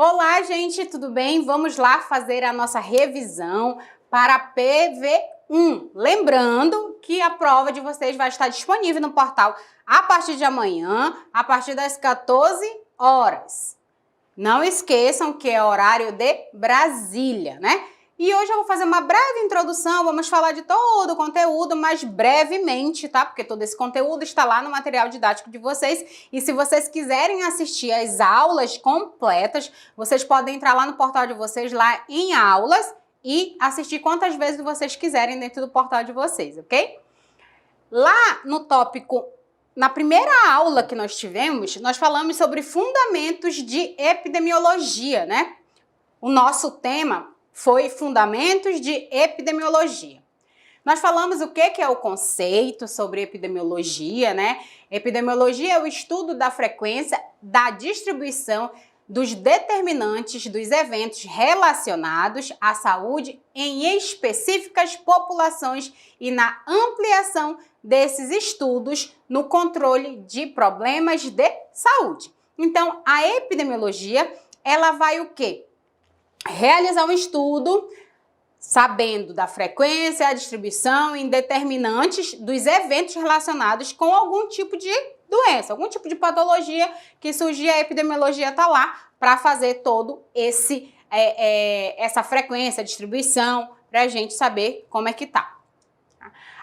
Olá, gente, tudo bem? Vamos lá fazer a nossa revisão para a PV1. Lembrando que a prova de vocês vai estar disponível no portal a partir de amanhã, a partir das 14 horas. Não esqueçam que é horário de Brasília, né? E hoje eu vou fazer uma breve introdução, vamos falar de todo o conteúdo, mas brevemente, tá? Porque todo esse conteúdo está lá no material didático de vocês. E se vocês quiserem assistir as aulas completas, vocês podem entrar lá no portal de vocês, lá em aulas, e assistir quantas vezes vocês quiserem dentro do portal de vocês, ok? Lá no tópico, na primeira aula que nós tivemos, nós falamos sobre fundamentos de epidemiologia, né? O nosso tema foi Fundamentos de Epidemiologia. Nós falamos o que é o conceito sobre epidemiologia, né? Epidemiologia é o estudo da frequência, da distribuição, dos determinantes dos eventos relacionados à saúde em específicas populações e na ampliação desses estudos no controle de problemas de saúde. Então, a epidemiologia, ela vai o quê? Realizar um estudo sabendo da frequência, a distribuição e determinantes dos eventos relacionados com algum tipo de doença, algum tipo de patologia que surgir, a epidemiologia está lá para fazer todo essa frequência, distribuição, para a gente saber como é que tá.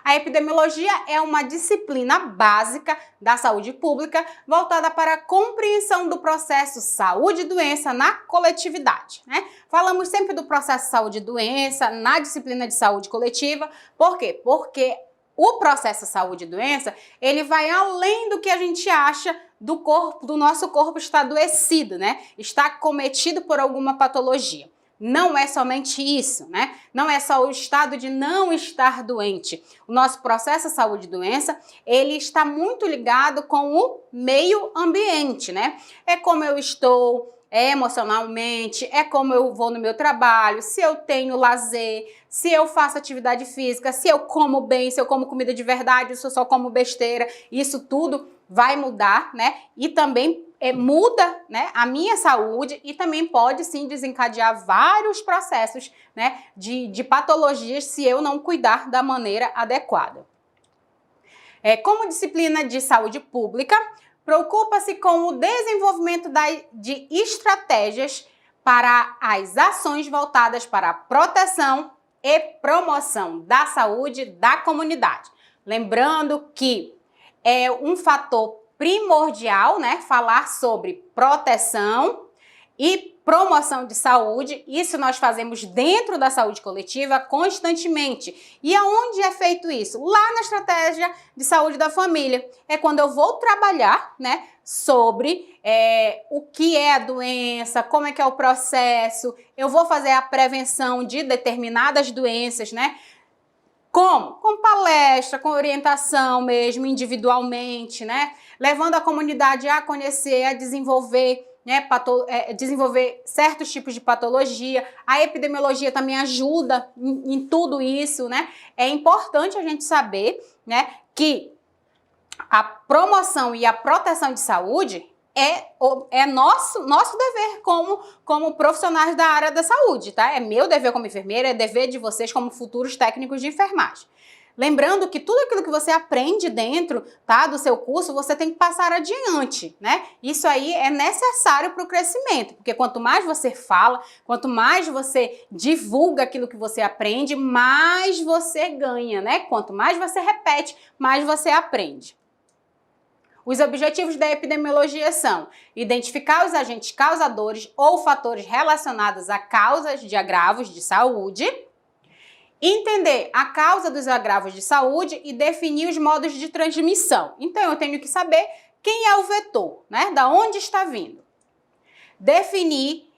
A epidemiologia é uma disciplina básica da saúde pública voltada para a compreensão do processo saúde e doença na coletividade, né? Falamos sempre do processo saúde e doença na disciplina de saúde coletiva. Por quê? Porque o processo saúde e doença, ele vai além do que a gente acha do corpo, do nosso corpo está adoecido, né? Está cometido por alguma patologia. Não é somente isso, né? Não é só o estado de não estar doente. O nosso processo saúde e doença, ele está muito ligado com o meio ambiente, né? É como eu estou emocionalmente, é como eu vou no meu trabalho, se eu tenho lazer, se eu faço atividade física, se eu como bem, se eu como comida de verdade, se eu só como besteira, isso tudo vai mudar, né? E também muda, né, a minha saúde e também pode sim desencadear vários processos, né, de patologias se eu não cuidar da maneira adequada. Como disciplina de saúde pública, preocupa-se com o desenvolvimento de estratégias para as ações voltadas para a proteção e promoção da saúde da comunidade. Lembrando que é um fator primordial, né, falar sobre proteção e promoção de saúde. Isso nós fazemos dentro da saúde coletiva constantemente. E aonde é feito isso? Lá na estratégia de saúde da família. É quando eu vou trabalhar, né, sobre o que é a doença, como é que é o processo, eu vou fazer a prevenção de determinadas doenças, né? Como? Com palestra, com orientação mesmo, individualmente, né? Levando a comunidade a conhecer, a desenvolver, né, desenvolver certos tipos de patologia. A epidemiologia também ajuda em tudo isso, né? É importante a gente saber, né, que a promoção e a proteção de saúde é nosso dever como profissionais da área da saúde, tá? É meu dever como enfermeira, é dever de vocês como futuros técnicos de enfermagem. Lembrando que tudo aquilo que você aprende dentro, tá, do seu curso, você tem que passar adiante, né? Isso aí é necessário para o crescimento, porque quanto mais você fala, quanto mais você divulga aquilo que você aprende, mais você ganha, né? Quanto mais você repete, mais você aprende. Os objetivos da epidemiologia são identificar os agentes causadores ou fatores relacionados a causas de agravos de saúde, entender a causa dos agravos de saúde e definir os modos de transmissão. Então, eu tenho que saber quem é o vetor, né? Da onde está vindo. Definir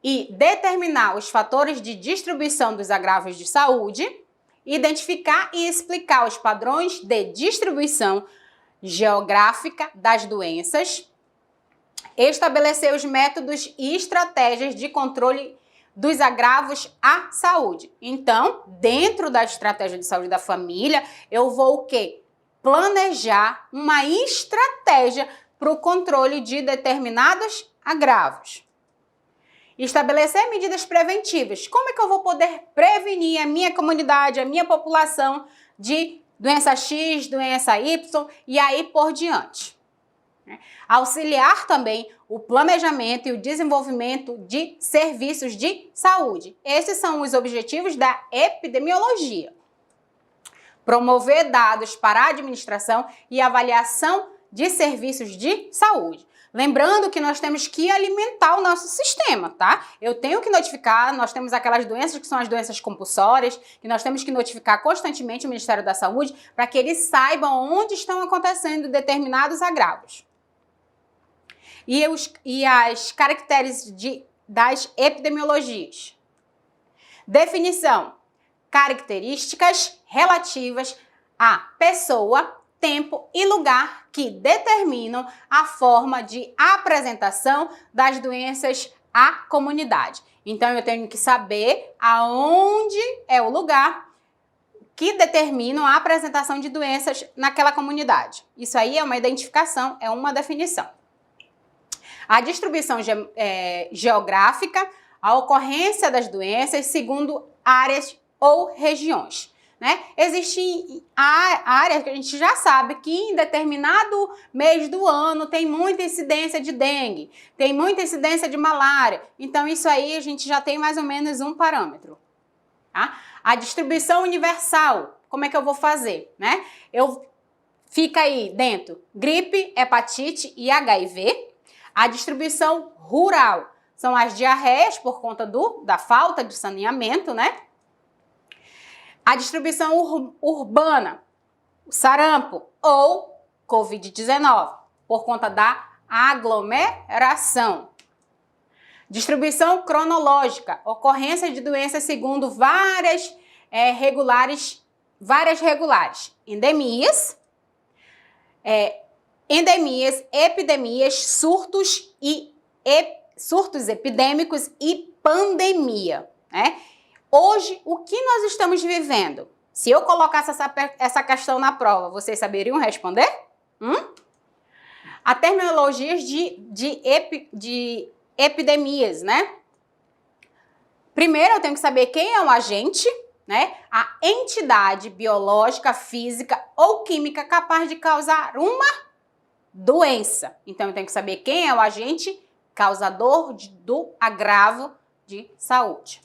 e determinar os fatores de distribuição dos agravos de saúde, identificar e explicar os padrões de distribuição geográfica das doenças, estabelecer os métodos e estratégias de controle dos agravos à saúde. Então, dentro da estratégia de saúde da família, eu vou o quê? Planejar uma estratégia para o controle de determinados agravos. Estabelecer medidas preventivas. Como é que eu vou poder prevenir a minha comunidade, a minha população de doença X, doença Y e aí por diante. Auxiliar também o planejamento e o desenvolvimento de serviços de saúde. Esses são os objetivos da epidemiologia. Promover dados para a administração e avaliação de serviços de saúde. Lembrando que nós temos que alimentar o nosso sistema, tá? Eu tenho que notificar, nós temos aquelas doenças que são as doenças compulsórias, que nós temos que notificar constantemente o Ministério da Saúde para que eles saibam onde estão acontecendo determinados agravos. E as características das epidemiologias. Definição: características relativas à pessoa, tempo e lugar que determinam a forma de apresentação das doenças à comunidade. Então, eu tenho que saber aonde é o lugar que determina a apresentação de doenças naquela comunidade. Isso aí é uma identificação, é uma definição. A distribuição geográfica, a ocorrência das doenças segundo áreas ou regiões. Né? Existem áreas que a gente já sabe que em determinado mês do ano tem muita incidência de dengue, tem muita incidência de malária. Então, isso aí a gente já tem mais ou menos um parâmetro. Tá? A distribuição universal, como é que eu vou fazer? Né? Fica aí dentro gripe, hepatite e HIV. A distribuição rural são as diarreias por conta da falta de saneamento, né? A distribuição urbana, o sarampo ou Covid-19, por conta da aglomeração. Distribuição cronológica, ocorrência de doenças segundo várias regulares. Endemias, epidemias, surtos epidêmicos e pandemia, né? Hoje, o que nós estamos vivendo? Se eu colocasse essa questão na prova, vocês saberiam responder? A terminologias de epidemias, né? Primeiro, eu tenho que saber quem é o agente, né? A entidade biológica, física ou química capaz de causar uma doença. Então, eu tenho que saber quem é o agente causador do agravo de saúde.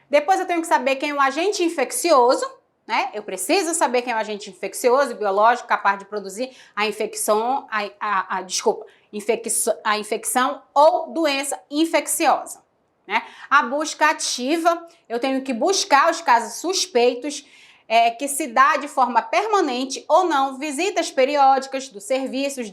Depois eu tenho que saber quem é o agente infeccioso, né? Eu preciso saber quem é o agente infeccioso, biológico, capaz de produzir a infecção ou doença infecciosa, né? A busca ativa, eu tenho que buscar os casos suspeitos, que se dá de forma permanente ou não, visitas periódicas dos serviços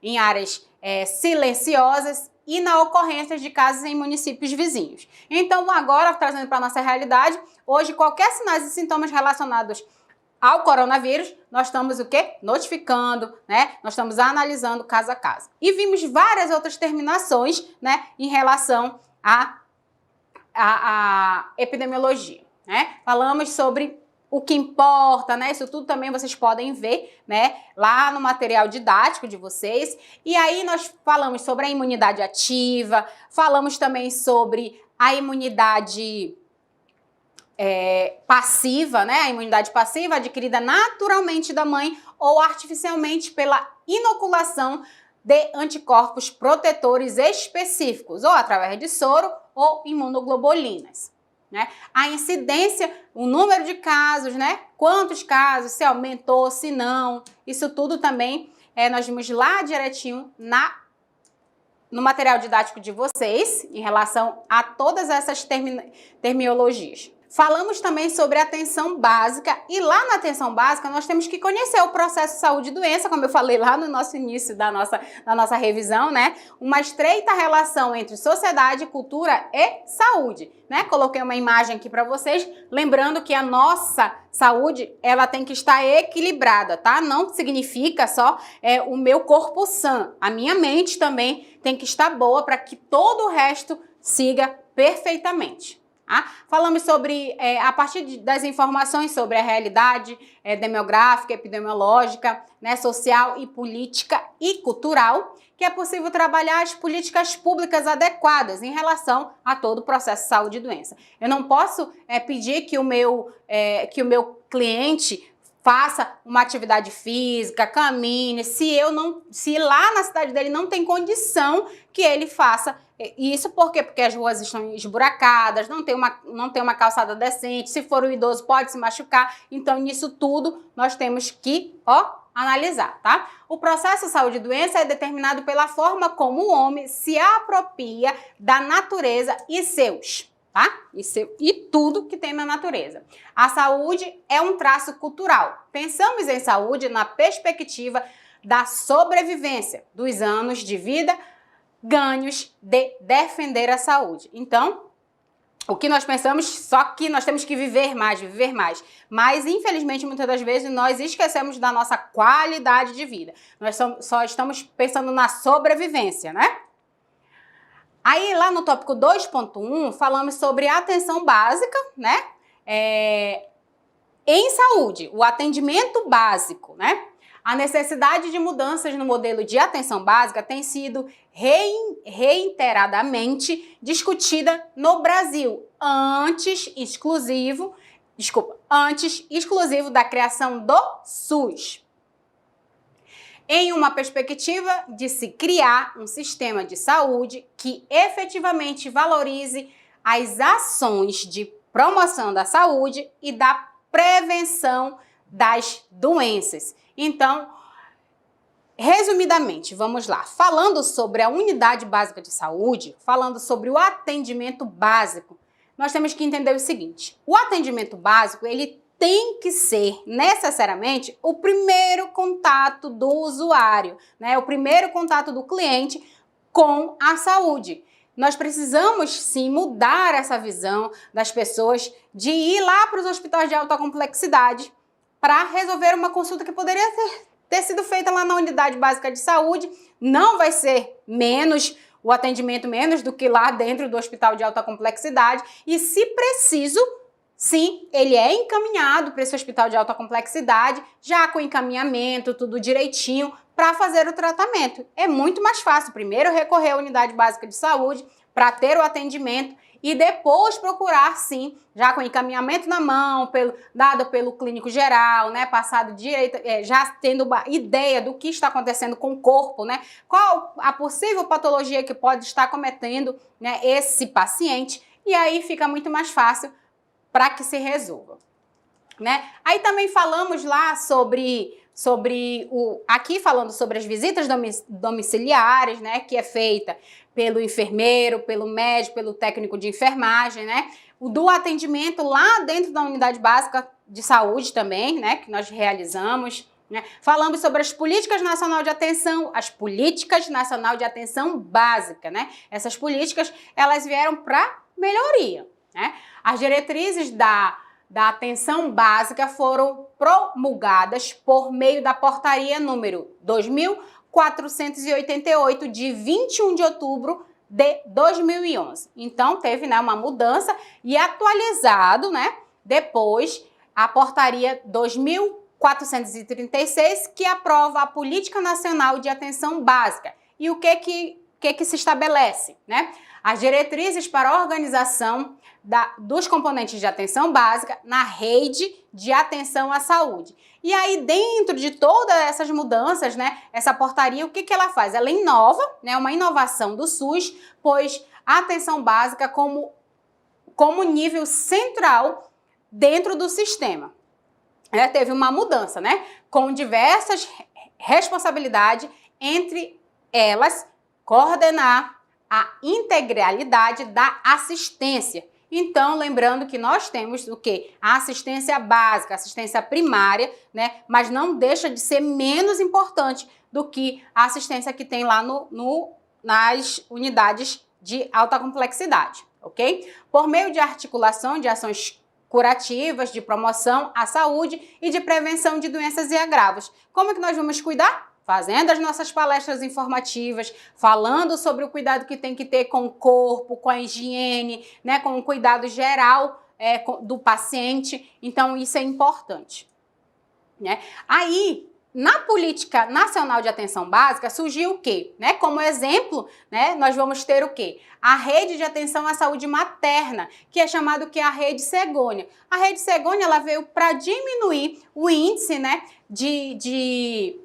em áreas silenciosas e na ocorrência de casos em municípios vizinhos. Então, agora, trazendo para a nossa realidade, hoje, qualquer sinais e sintomas relacionados ao coronavírus, nós estamos o quê? Notificando, né? Nós estamos analisando caso a caso. E vimos várias outras terminações, né, em relação à epidemiologia, né? Falamos sobre o que importa, né? Isso tudo também vocês podem ver, né? Lá no material didático de vocês. E aí nós falamos sobre a imunidade ativa, falamos também sobre a imunidade passiva, né? A imunidade passiva adquirida naturalmente da mãe ou artificialmente pela inoculação de anticorpos protetores específicos, ou através de soro ou imunoglobulinas. Né? A incidência, o número de casos, né? Quantos casos, se aumentou, se não, isso tudo também nós vimos lá direitinho no material didático de vocês, em relação a todas essas terminologias. Falamos também sobre a atenção básica e lá na atenção básica nós temos que conhecer o processo de saúde e doença, como eu falei lá no nosso início da nossa revisão, né? Uma estreita relação entre sociedade, cultura e saúde, né? Coloquei uma imagem aqui para vocês, lembrando que a nossa saúde, ela tem que estar equilibrada, tá? Não significa só o meu corpo sã, a minha mente também tem que estar boa para que todo o resto siga perfeitamente. Falamos sobre, a partir das informações sobre a realidade demográfica, epidemiológica, né, social e política e cultural, que é possível trabalhar as políticas públicas adequadas em relação a todo o processo de saúde e doença. Eu não posso pedir que o meu cliente faça uma atividade física, caminhe, se lá na cidade dele não tem condição que ele faça isso. Por quê? Porque as ruas estão esburacadas, não tem uma calçada decente, se for um idoso pode se machucar. Então, nisso tudo, nós temos que, analisar, tá? O processo saúde e doença é determinado pela forma como o homem se apropria da natureza e seus, tá? E tudo que tem na natureza. A saúde é um traço cultural. Pensamos em saúde na perspectiva da sobrevivência, dos anos de vida, ganhos de defender a saúde. Então, o que nós pensamos, só que nós temos que viver mais. Mas, infelizmente, muitas das vezes, nós esquecemos da nossa qualidade de vida. Nós só estamos pensando na sobrevivência, né? Aí, lá no tópico 2.1, falamos sobre atenção básica, né? Em saúde, o atendimento básico, né? A necessidade de mudanças no modelo de atenção básica tem sido reiteradamente discutida no Brasil, antes exclusivo da criação do SUS. Em uma perspectiva de se criar um sistema de saúde que efetivamente valorize as ações de promoção da saúde e da prevenção das doenças. Então, resumidamente, vamos lá. Falando sobre a unidade básica de saúde, falando sobre o atendimento básico, nós temos que entender o seguinte: o atendimento básico, ele tem que ser necessariamente o primeiro contato do usuário, né? O primeiro contato do cliente com a saúde. Nós precisamos, sim, mudar essa visão das pessoas de ir lá para os hospitais de alta complexidade para resolver uma consulta que poderia ter sido feita lá na unidade básica de saúde. Não vai ser o atendimento menos do que lá dentro do hospital de alta complexidade. E, se preciso, sim, ele é encaminhado para esse hospital de alta complexidade, já com encaminhamento, tudo direitinho, para fazer o tratamento. É muito mais fácil primeiro recorrer à unidade básica de saúde para ter o atendimento e depois procurar, sim, já com encaminhamento na mão, dado pelo clínico geral, né, passado direito, já tendo uma ideia do que está acontecendo com o corpo, né, qual a possível patologia que pode estar cometendo, né, esse paciente, e aí fica muito mais fácil para que se resolva, né? Aí também falamos lá aqui falando sobre as visitas domiciliares, né, que é feita pelo enfermeiro, pelo médico, pelo técnico de enfermagem, né? O do atendimento lá dentro da unidade básica de saúde também, né, que nós realizamos, né? Falamos sobre as políticas nacionais de atenção, básica, né? Essas políticas, elas vieram para melhoria, né? As diretrizes da atenção básica foram promulgadas por meio da portaria número 2488 de 21 de outubro de 2011. Então, teve, né, uma mudança e atualizado, né, depois a portaria 2436, que aprova a Política Nacional de Atenção Básica. E o que se estabelece, né? As diretrizes para a organização dos componentes de atenção básica na rede de atenção à saúde. E aí, dentro de todas essas mudanças, né, essa portaria, o que ela faz? Ela inova, né, uma inovação do SUS, pois a atenção básica como nível central dentro do sistema. Teve uma mudança, né, com diversas responsabilidades, entre elas, coordenar a integralidade da assistência. Então, lembrando que nós temos o quê? A assistência básica, assistência primária, né? Mas não deixa de ser menos importante do que a assistência que tem lá nas unidades de alta complexidade, ok? Por meio de articulação de ações curativas, de promoção à saúde e de prevenção de doenças e agravos. Como é que nós vamos cuidar? fazendo as nossas palestras informativas, falando sobre o cuidado que tem que ter com o corpo, com a higiene, né, com o cuidado geral do paciente. Então, isso é importante, né? Aí, na Política Nacional de Atenção Básica, surgiu o quê? Né? Como exemplo, né, nós vamos ter o quê? A Rede de Atenção à Saúde Materna, que é chamado que a Rede Cegônia. A Rede Cegônia, ela veio para diminuir o índice, né, de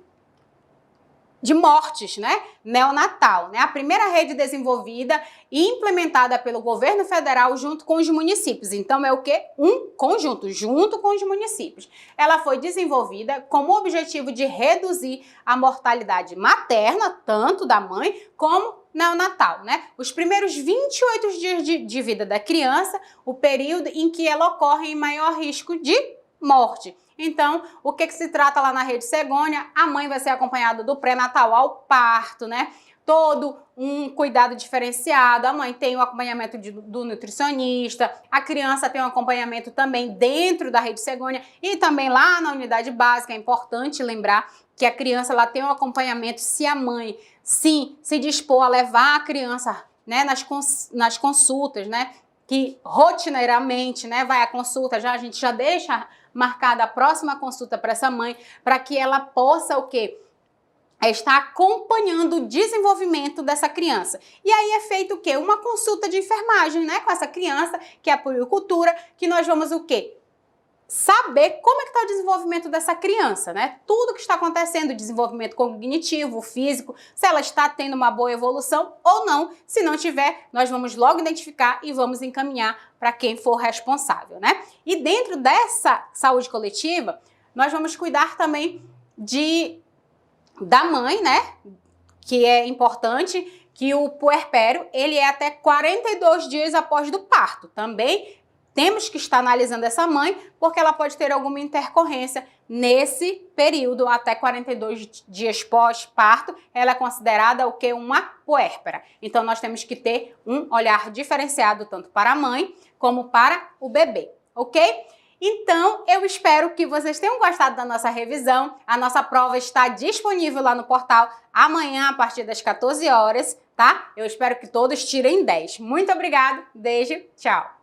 mortes, né, neonatal, né? A primeira rede desenvolvida e implementada pelo governo federal junto com os municípios. Então é o quê? Um conjunto, junto com os municípios. Ela foi desenvolvida com o objetivo de reduzir a mortalidade materna, tanto da mãe como neonatal, né? Os primeiros 28 dias de vida da criança, o período em que ela ocorre em maior risco de morte. Então, o que se trata lá na Rede Cegônia? A mãe vai ser acompanhada do pré-natal ao parto, né? Todo um cuidado diferenciado. A mãe tem o acompanhamento do nutricionista, a criança tem um acompanhamento também dentro da Rede Cegônia e também lá na unidade básica. É importante lembrar que a criança ela tem um acompanhamento se a mãe, sim, se dispor a levar a criança, né, nas consultas, né? Que rotineiramente, né, vai à consulta, a gente já deixa marcada a próxima consulta para essa mãe, para que ela possa o quê? Estar acompanhando o desenvolvimento dessa criança. E aí é feito o quê? Uma consulta de enfermagem, né, com essa criança, que é a puericultura, que nós vamos o quê? Saber como é que está o desenvolvimento dessa criança, né? Tudo que está acontecendo, o desenvolvimento cognitivo, físico, se ela está tendo uma boa evolução ou não. Se não tiver, nós vamos logo identificar e vamos encaminhar para quem for responsável, né? E dentro dessa saúde coletiva, nós vamos cuidar também da mãe, né? Que é importante que o puerpério, ele é até 42 dias após do parto. Também temos que estar analisando essa mãe, porque ela pode ter alguma intercorrência nesse período, até 42 dias pós-parto, ela é considerada o que? Uma puérpera. Então, nós temos que ter um olhar diferenciado tanto para a mãe como para o bebê, ok? Então, eu espero que vocês tenham gostado da nossa revisão. A nossa prova está disponível lá no portal amanhã, a partir das 14 horas, tá? Eu espero que todos tirem 10. Muito obrigada, beijo, tchau!